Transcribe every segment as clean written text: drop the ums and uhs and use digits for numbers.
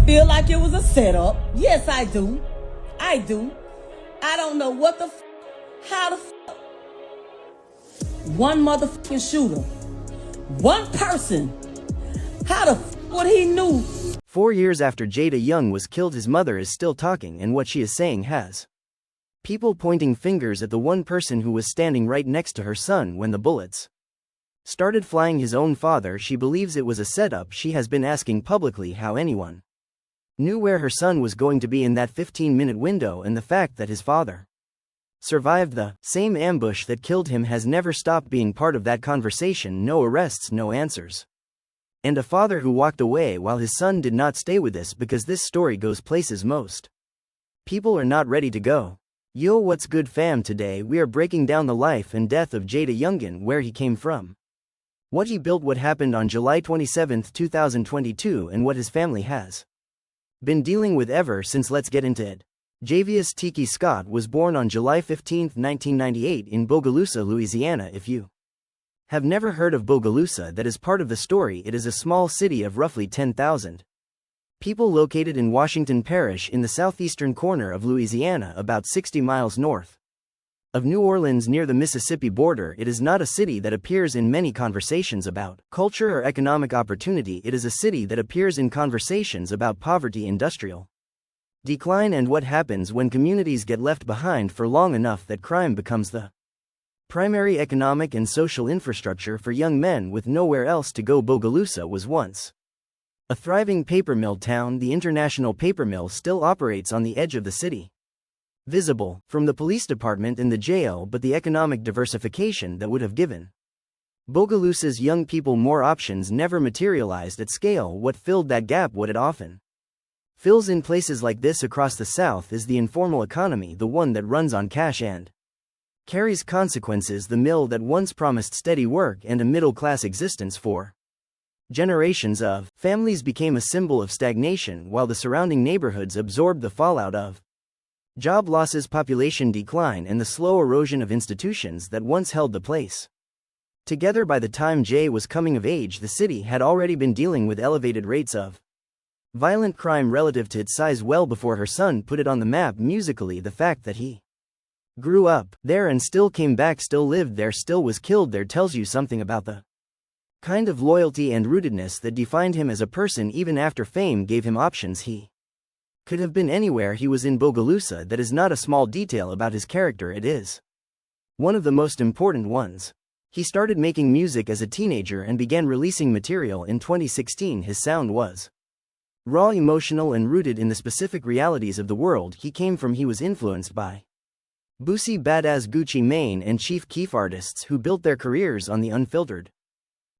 feel like it was a setup. Yes, I do. I do. I don't know what the how the one motherfucking shooter, one person, how the what he knew. 4 years after Jaydayoungins was killed, his mother is still talking, and what she is saying has people pointing fingers at the one person who was standing right next to her son when the bullets started flying, his own father. She believes it was a setup. She has been asking publicly how anyone knew where her son was going to be in that 15-minute window, and the fact that his father survived the same ambush that killed him has never stopped being part of that conversation. No arrests, no answers. And a father who walked away while his son did not stay with this, because this story goes places most people are not ready to go. Yo, what's good fam? Today we are breaking down the life and death of Jaydayoungins, where he came from, what he built, what happened on July 27, 2022, and what his family has been dealing with ever since. Let's get into it. Javius Tiki Scott was born on July 15, 1998 in Bogalusa, Louisiana. If you have never heard of Bogalusa, that is part of the story. It is a small city of roughly 10,000 people located in Washington Parish in the southeastern corner of Louisiana, about 60 miles north of New Orleans near the Mississippi border. It is not a city that appears in many conversations about culture or economic opportunity. It is a city that appears in conversations about poverty, industrial decline, and what happens when communities get left behind for long enough that crime becomes the primary economic and social infrastructure for young men with nowhere else to go. Bogalusa was once a thriving paper mill town. The International Paper Mill still operates on the edge of the city, visible from the police department and the jail, but the economic diversification that would have given Bogalusa's young people more options never materialized at scale. What filled that gap, what it often fills in places like this across the South, is the informal economy, the one that runs on cash and carries consequences. The mill that once promised steady work and a middle-class existence for generations of families became a symbol of stagnation, while the surrounding neighborhoods absorbed the fallout of job losses, population decline, and the slow erosion of institutions that once held the place together. By the time Jay was coming of age, the city had already been dealing with elevated rates of violent crime relative to its size well before her son put it on the map. Musically, the fact that he grew up there and still came back, still lived there, still was killed there, tells you something about the kind of loyalty and rootedness that defined him as a person. Even after fame gave him options, he could have been anywhere. He was in Bogalusa. That is not a small detail about his character, it is one of the most important ones. He started making music as a teenager and began releasing material in 2016. His sound was raw, emotional, and rooted in the specific realities of the world he came from. He was influenced by Boosie Badazz, Gucci Mane, and Chief Keef, artists who built their careers on the unfiltered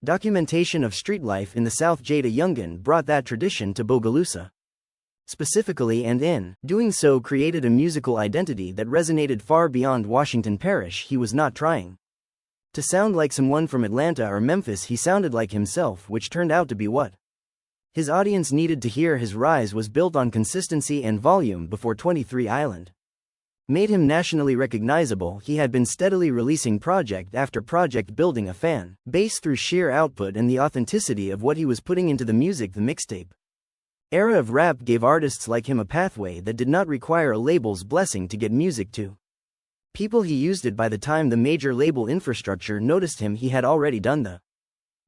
documentation of street life in the South. Jaydayoungins brought that tradition to Bogalusa specifically, and in doing so created a musical identity that resonated far beyond Washington Parish. He was not trying to sound like someone from Atlanta or Memphis. He sounded like himself, which turned out to be what his audience needed to hear. His rise was built on consistency and volume. Before 23 Island made him nationally recognizable, he had been steadily releasing project after project, building a fan base through sheer output and the authenticity of what he was putting into the music. The mixtape era of rap gave artists like him a pathway that did not require a label's blessing to get music to people. He used it. By the time the major label infrastructure noticed him, he had already done the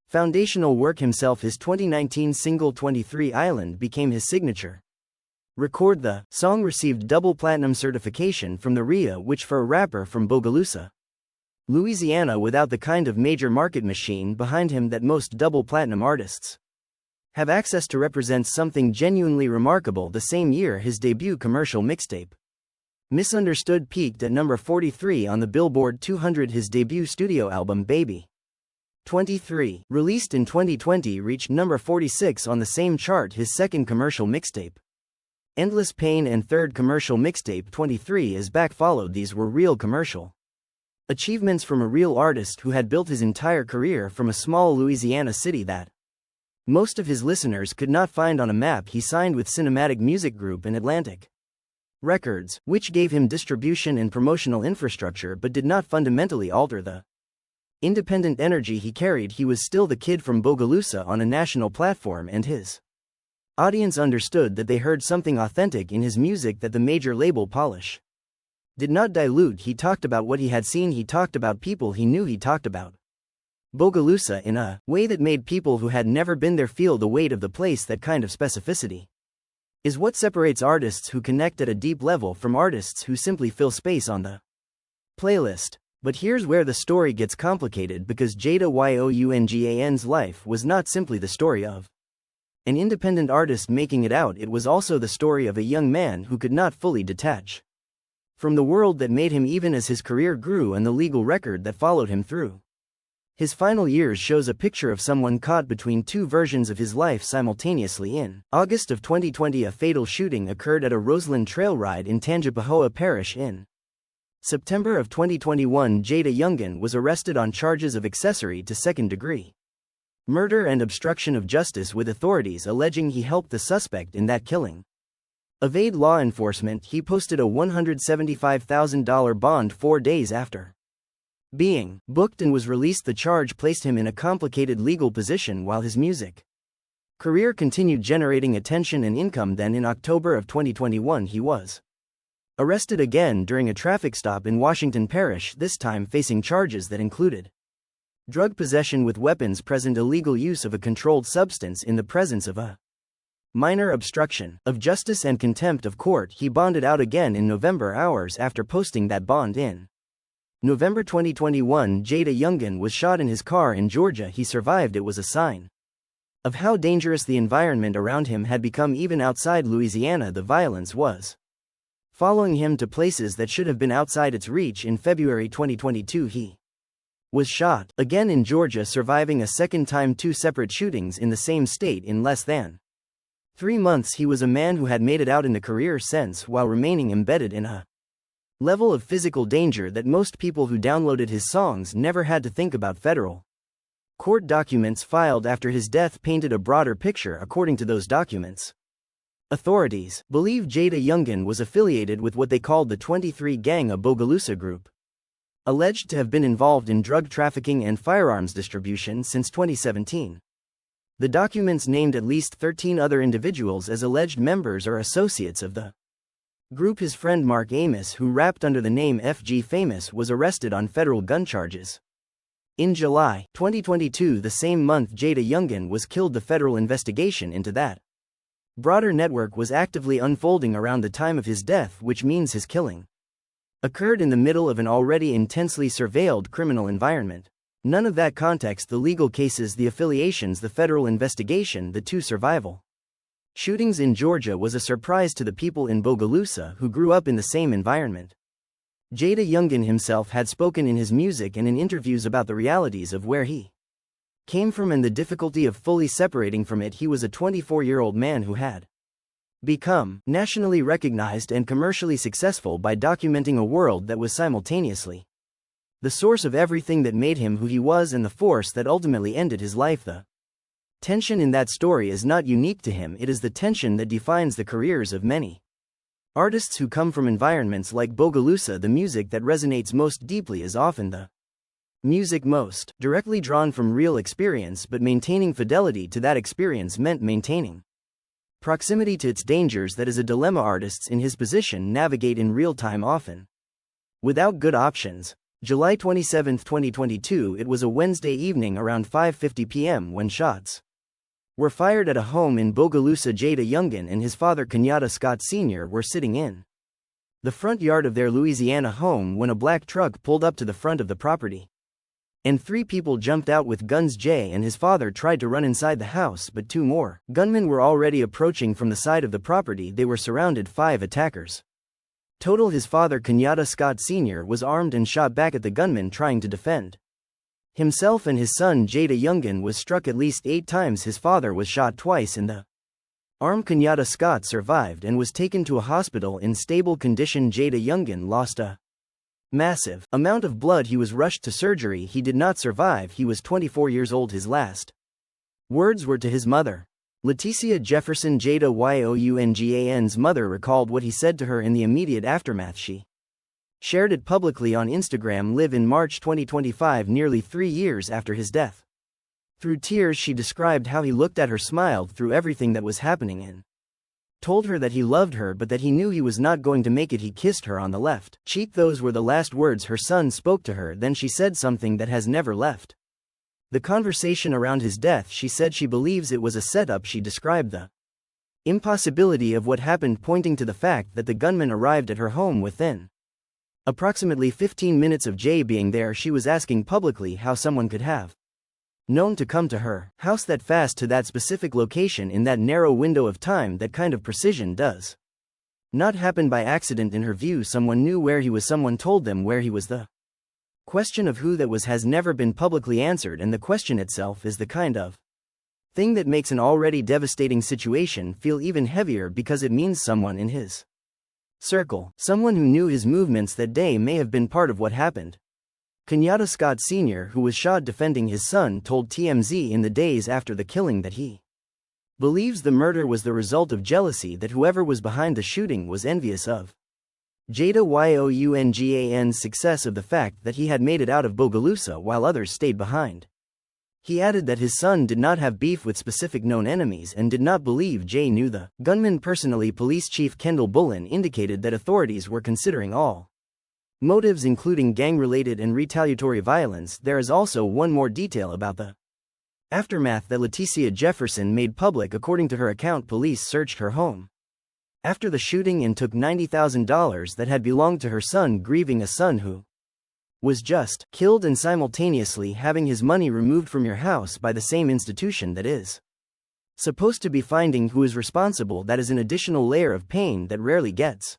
foundational work himself. His 2019 single 23 Island became his signature record. The song received double platinum certification from the RIA, which for a rapper from Bogalusa, Louisiana, without the kind of major market machine behind him that most double platinum artists have access to, represents something genuinely remarkable. The same year his debut commercial mixtape, Misunderstood, peaked at number 43 on the Billboard 200. His debut studio album, Baby 23, released in 2020, reached number 46 on the same chart. His second commercial mixtape, Endless Pain, and third commercial mixtape, 23 Is Back, followed. These were real commercial achievements from a real artist who had built his entire career from a small Louisiana city that most of his listeners could not find on a map. He signed with Cinematic Music Group and Atlantic Records, which gave him distribution and promotional infrastructure but did not fundamentally alter the independent energy he carried. He was still the kid from Bogalusa on a national platform, and his Audience understood that they heard something authentic in his music that the major label polish did not dilute. He talked about what he had seen, he talked about people he knew, he talked about Bogalusa in a way that made people who had never been there feel the weight of the place. That kind of specificity is what separates artists who connect at a deep level from artists who simply fill space on the playlist. But here's where the story gets complicated, because Jaydayoungins' life was not simply the story of an independent artist making it out, it was also the story of a young man who could not fully detach from the world that made him, even as his career grew and the legal record that followed him through his final years shows a picture of someone caught between two versions of his life simultaneously. In August of 2020, a fatal shooting occurred at a Roseland trail ride in Tangipahoa Parish. In September of 2021, Jaydayoungins was arrested on charges of accessory to second-degree murder and obstruction of justice, with authorities alleging he helped the suspect in that killing evade law enforcement. He posted a $175,000 bond 4 days after being booked and was released. The charge placed him in a complicated legal position while his music career continued generating attention and income. Then in October of 2021, he was arrested again during a traffic stop in Washington Parish, this time facing charges that included drug possession with weapons present, illegal use of a controlled substance in the presence of a minor, obstruction of justice, and contempt of court. He bonded out again in November, hours after posting that bond. In November 2021, Jaydayoungins was shot in his car in Georgia. He survived. It was a sign of how dangerous the environment around him had become. Even outside Louisiana, the violence was following him to places that should have been outside its reach. In February 2022, he was shot again in Georgia, surviving a second time 2 separate shootings in the same state in less than 3 months. He was a man who had made it out in the career sense while remaining embedded in a level of physical danger that most people who downloaded his songs never had to think about. Federal court documents filed after his death painted a broader picture. According to those documents, authorities believe Jaydayoungins was affiliated with what they called the 23 Gang, a Bogalusa group alleged to have been involved in drug trafficking and firearms distribution since 2017. The documents named at least 13 other individuals as alleged members or associates of the group. His friend Mark Amos, who rapped under the name FG Famous, was arrested on federal gun charges. In July 2022, the same month Jaydayoungins was killed, the federal investigation into that broader network was actively unfolding around the time of his death, which means his killing occurred in the middle of an already intensely surveilled criminal environment. None of that context, the legal cases, the affiliations, the federal investigation, the 2 survival shootings in Georgia, was a surprise to the people in Bogalusa who grew up in the same environment. Jaydayoungins himself had spoken in his music and in interviews about the realities of where he came from and the difficulty of fully separating from it. He was a 24-year-old man who had become nationally recognized and commercially successful by documenting a world that was simultaneously the source of everything that made him who he was and the force that ultimately ended his life. The tension in that story is not unique to him, it is the tension that defines the careers of many artists who come from environments like Bogalusa. The music that resonates most deeply is often the music most directly drawn from real experience, but maintaining fidelity to that experience meant maintaining proximity to its dangers. That is a dilemma artists in his position navigate in real time, often without good options. July 27, 2022, it was a Wednesday evening around 5:50 p.m. when shots were fired at a home in Bogalusa. Jaydayoungins and his father, Kenyatta Scott Sr., were sitting in the front yard of their Louisiana home when a black truck pulled up to the front of the property, and 3 people jumped out with guns. Jay and his father tried to run inside the house, but 2 more gunmen were already approaching from the side of the property. They were surrounded. 5 attackers total. His father, Kenyatta Scott Sr., was armed and shot back at the gunmen trying to defend himself, and his son Jaydayoungins was struck at least 8 times. His father was shot twice in the arm. Kenyatta Scott survived and was taken to a hospital in stable condition. Jaydayoungins lost a massive amount of blood. He was rushed to surgery. He did not survive. He was 24 years old. His last words were to his mother, Leticia Jefferson. Jaydayoungins' mother recalled what he said to her in the immediate aftermath. She shared it publicly on Instagram. Live in March 2025, nearly 3 years after his death. Through tears she described how he looked at her, smiled through everything that was happening, and told her that he loved her but that he knew he was not going to make it. He kissed her on the left cheek. Those were the last words her son spoke to her. Then she said something that has never left the conversation around his death. She said she believes it was a setup. She described the impossibility of what happened, pointing to the fact that the gunman arrived at her home within approximately 15 minutes of Jay being there. She was asking publicly how someone could have known to come to her house that fast to that specific location in that narrow window of time. That kind of precision does not happen by accident. In her view, someone knew where he was, someone told them where he was. The question of who that was has never been publicly answered, and the question itself is the kind of thing that makes an already devastating situation feel even heavier, because it means someone in his circle, someone who knew his movements that day, may have been part of what happened. Kenyatta Scott Sr., who was shot defending his son, told TMZ in the days after the killing that he believes the murder was the result of jealousy, that whoever was behind the shooting was envious of Jaydayoungins' success, of the fact that he had made it out of Bogalusa while others stayed behind. He added that his son did not have beef with specific known enemies and did not believe Jay knew the gunman personally. Police Chief Kendall Bullen indicated that authorities were considering all motives, including gang-related and retaliatory violence. There is also one more detail about the aftermath that Leticia Jefferson made public. According to her account, police searched her home after the shooting and took $90,000 that had belonged to her son, grieving a son who was just killed, and simultaneously having his money removed from your house by the same institution that is supposed to be finding who is responsible. That is an additional layer of pain that rarely gets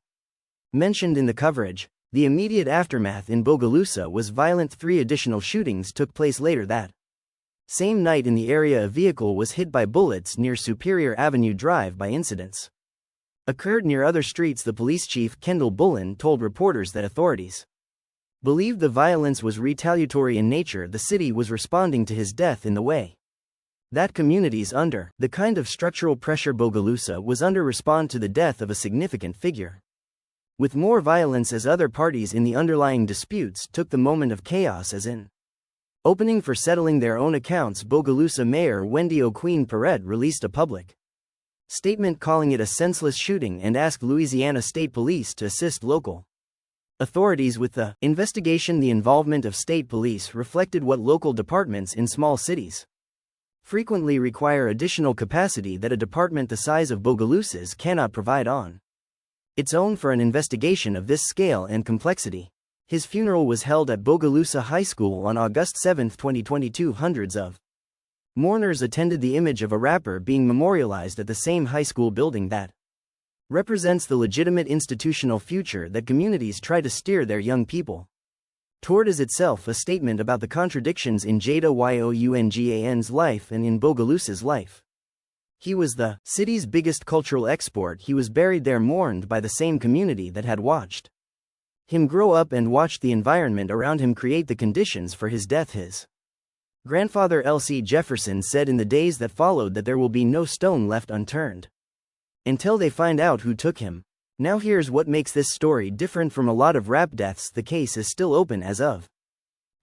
mentioned in the coverage. The immediate aftermath in Bogalusa was violent. 3 additional shootings took place later that same night in the area. A vehicle was hit by bullets near Superior Avenue Drive. By incidents occurred near other streets. The police chief Kendall Bullen told reporters that authorities believed the violence was retaliatory in nature. The city was responding to his death in the way that communities under the kind of structural pressure Bogalusa was under respond to the death of a significant figure. With more violence as other parties in the underlying disputes took the moment of chaos as an opening for settling their own accounts. Bogalusa Mayor Wendy O'Queen Perret released a public statement calling it a senseless shooting and asked Louisiana State Police to assist local authorities with the investigation. The involvement of state police reflected what local departments in small cities frequently require additional capacity that a department the size of Bogalusa's cannot provide on its own for an investigation of this scale and complexity. His funeral was held at Bogalusa High School on August 7, 2022. Hundreds of mourners attended. The image of a rapper being memorialized at the same high school building that represents the legitimate institutional future that communities try to steer their young people toward is itself a statement about the contradictions in Jaydayoungins' life and in Bogalusa's life. He was the city's biggest cultural export. He was buried there, mourned by the same community that had watched him grow up and watched the environment around him create the conditions for his death. His grandfather L.C. Jefferson said in the days that followed that there will be no stone left unturned until they find out who took him. Now here's what makes this story different from a lot of rap deaths. The case is still open as of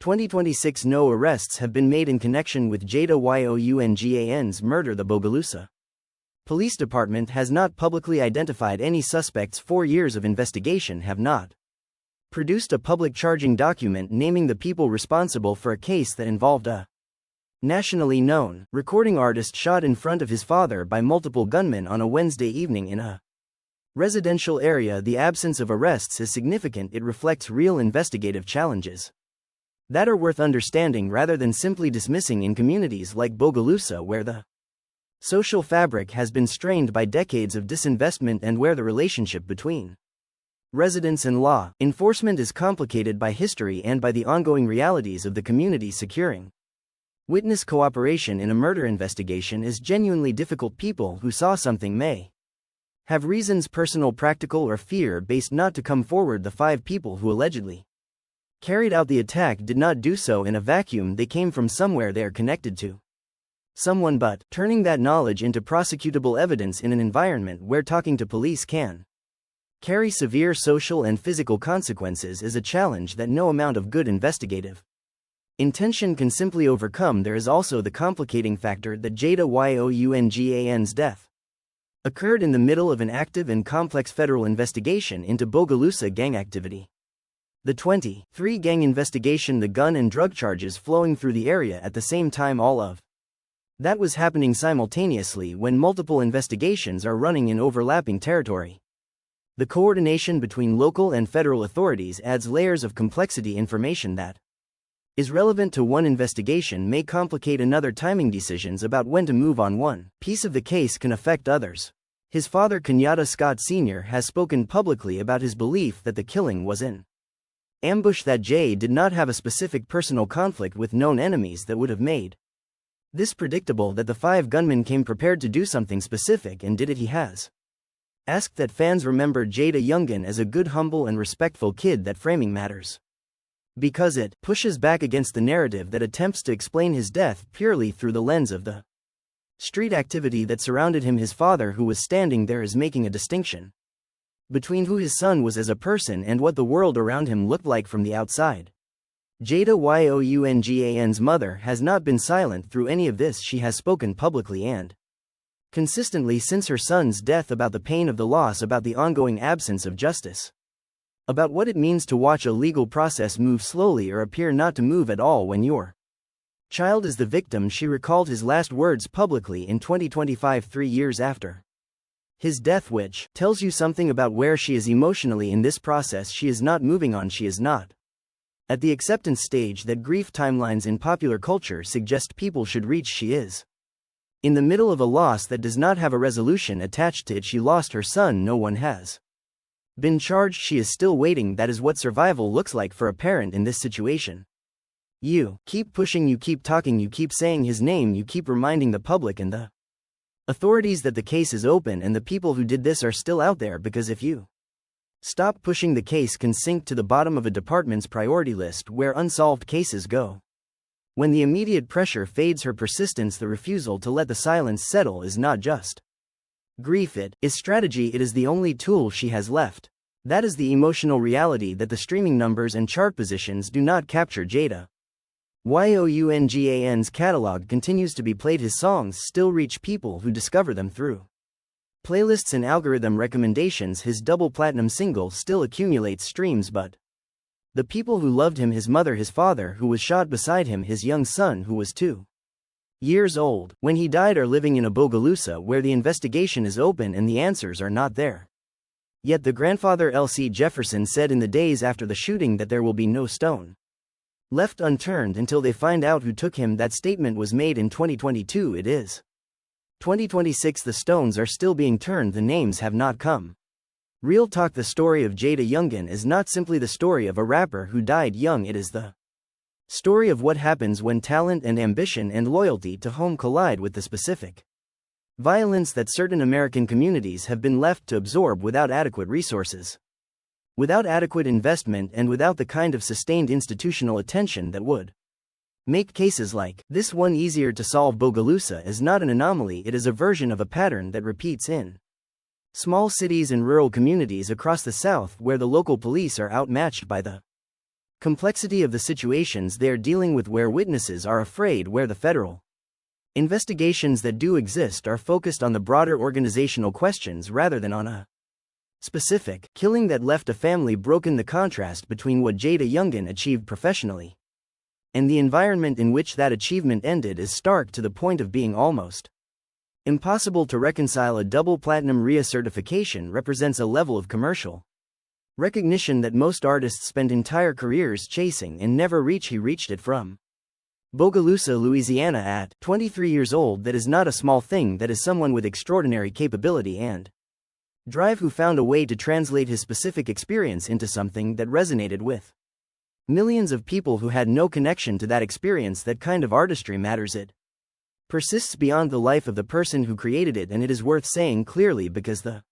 2026. No arrests have been made in connection with Jaydayoungins' murder. The Bogalusa Police Department has not publicly identified any suspects. 4 years of investigation have not produced a public charging document naming the people responsible for a case that involved a nationally known recording artist shot in front of his father by multiple gunmen on a Wednesday evening in a residential area. The absence of arrests is significant. It reflects real investigative challenges that are worth understanding rather than simply dismissing in communities like Bogalusa, where the social fabric has been strained by decades of disinvestment and where the relationship between residents and law enforcement is complicated by history and by the ongoing realities of the community. Securing witness cooperation in a murder investigation is genuinely difficult. People who saw something may have reasons, personal, practical, or fear-based, not to come forward. The 5 people who allegedly carried out the attack did not do so in a vacuum. They came from somewhere. They are connected to someone, but turning that knowledge into prosecutable evidence in an environment where talking to police can carry severe social and physical consequences is a challenge that no amount of good investigative Intention can simply overcome. There is also the complicating factor that Jaydayoungins' death occurred in the middle of an active and complex federal investigation into Bogalusa gang activity. The 23 gang investigation, the gun and drug charges flowing through the area at the same time, all of that was happening simultaneously when multiple investigations are running in overlapping territory. The coordination between local and federal authorities adds layers of complexity. Information that is relevant to one investigation may complicate another. Timing decisions about when to move on one piece of the case can affect others. His father, Kenyatta Scott Sr., has spoken publicly about his belief that the killing was an ambush, that Jay did not have a specific personal conflict with known enemies that would have made this predictable, that the 5 gunmen came prepared to do something specific and did it. He has asked that fans remember Jaydayoungins as a good, humble and respectful kid. That framing matters because it pushes back against the narrative that attempts to explain his death purely through the lens of the street activity that surrounded him. His father, who was standing there, is making a distinction between who his son was as a person and what the world around him looked like from the outside. Jaydayoungins' mother has not been silent through any of this. She has spoken publicly and consistently since her son's death about the pain of the loss, about the ongoing absence of justice, about what it means to watch a legal process move slowly or appear not to move at all when your child is the victim. She recalled his last words publicly in 2025, 3 years after his death, which tells you something about where she is emotionally in this process. She is not moving on. She is not at the acceptance stage that grief timelines in popular culture suggest people should reach. She is in the middle of a loss that does not have a resolution attached to it. She lost her son. No one has been charged. She is still waiting. That is what survival looks like for a parent in this situation. You keep pushing, you keep talking, you keep saying his name, you keep reminding the public and the authorities that the case is open and the people who did this are still out there, because if you stop pushing, the case can sink to the bottom of a department's priority list where unsolved cases go. When the immediate pressure fades, her persistence, the refusal to let the silence settle, is not just grief, it is strategy. It is the only tool she has left. That is the emotional reality that the streaming numbers and chart positions do not capture. Jaydayoungins' catalog continues to be played. His songs still reach people who discover them through playlists and algorithm recommendations. His double platinum single still accumulates streams, but the people who loved him, his mother, his father who was shot beside him, his young son who was 2 years old when he died, are living in a Bogalusa where the investigation is open and the answers are not there. Yet the grandfather, L.C. Jefferson, said in the days after the shooting that there will be no stone left unturned until they find out who took him. That statement was made in 2022. It is 2026. The stones are still being turned. The names have not come. Real talk. The story of Jaydayoungins is not simply the story of a rapper who died young. It is the story of what happens when talent and ambition and loyalty to home collide with the specific violence that certain American communities have been left to absorb without adequate resources, without adequate investment, and without the kind of sustained institutional attention that would make cases like this one easier to solve. Bogalusa is not an anomaly. It is a version of a pattern that repeats in small cities and rural communities across the South, where the local police are outmatched by the complexity of the situations they are dealing with, where witnesses are afraid, where the federal investigations that do exist are focused on the broader organizational questions rather than on a specific killing that left a family broken. The contrast between what Jaydayoungins achieved professionally and the environment in which that achievement ended is stark, to the point of being almost impossible to reconcile. A double platinum RIA certification represents a level of commercial recognition that most artists spend entire careers chasing and never reach. He reached it from Bogalusa, Louisiana at 23 years old. That is not a small thing. That is someone with extraordinary capability and drive who found a way to translate his specific experience into something that resonated with millions of people who had no connection to that experience. That kind of artistry matters. It persists beyond the life of the person who created it, and it is worth saying clearly because the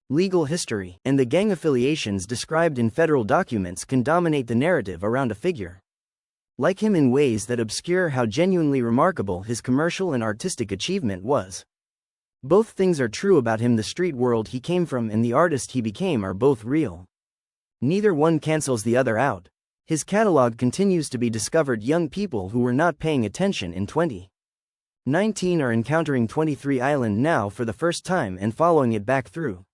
legal history and the gang affiliations described in federal documents can dominate the narrative around a figure like him in ways that obscure how genuinely remarkable his commercial and artistic achievement was. Both things are true about him. The street world he came from and the artist he became are both real. Neither one cancels the other out. His catalog continues to be discovered. Young people who were not paying attention in 2019 are encountering 23 Island now for the first time and following it back through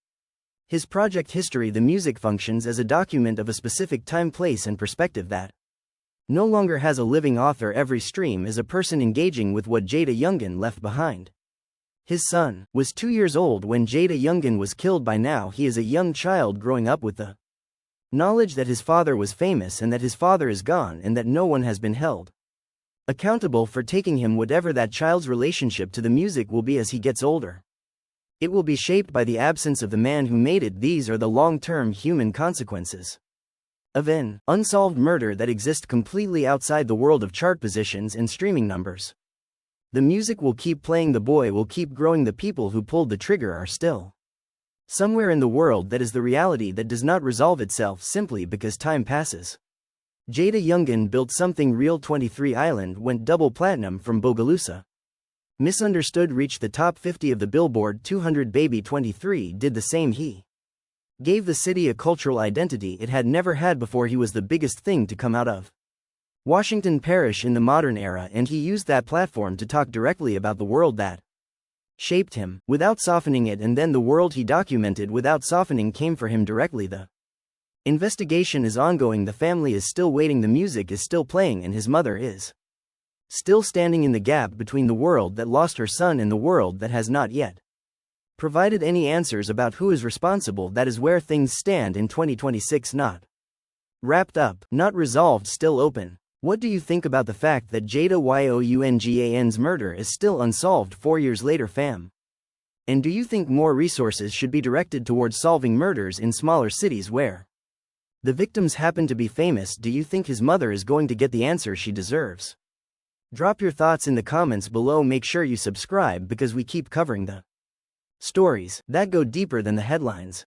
his project history. The music functions as a document of a specific time, place and perspective that no longer has a living author. Every stream is a person engaging with what Jaydayoungins left behind. His son was 2 years old when Jaydayoungins was killed. By now he is a young child growing up with the knowledge that his father was famous and that his father is gone and that no one has been held accountable for taking him. Whatever that child's relationship to the music will be as he gets older, it will be shaped by the absence of the man who made it. These are the long-term human consequences of an unsolved murder that exists completely outside the world of chart positions and streaming numbers. The music will keep playing, the boy will keep growing, the people who pulled the trigger are still somewhere in the world. That is the reality that does not resolve itself simply because time passes. Jaydayoungins built something real. 23 Island went double platinum from Bogalusa. Misunderstood reached the top 50 of the Billboard 200. Baby 23 did the same. He gave the city a cultural identity it had never had before. He was the biggest thing to come out of Washington Parish in the modern era, and he used that platform to talk directly about the world that shaped him, without softening it, and then the world he documented without softening came for him directly. The investigation is ongoing, the family is still waiting, the music is still playing, and his mother is still standing in the gap between the world that lost her son and the world that has not yet provided any answers about who is responsible. That is where things stand in 2026. Not wrapped up, not resolved, still open. What do you think about the fact that Jaydayoungins' murder is still unsolved 4 years later, fam? And do you think more resources should be directed towards solving murders in smaller cities where the victims happen to be famous? Do you think his mother is going to get the answer she deserves? Drop your thoughts in the comments below. Make sure you subscribe because we keep covering the stories that go deeper than the headlines.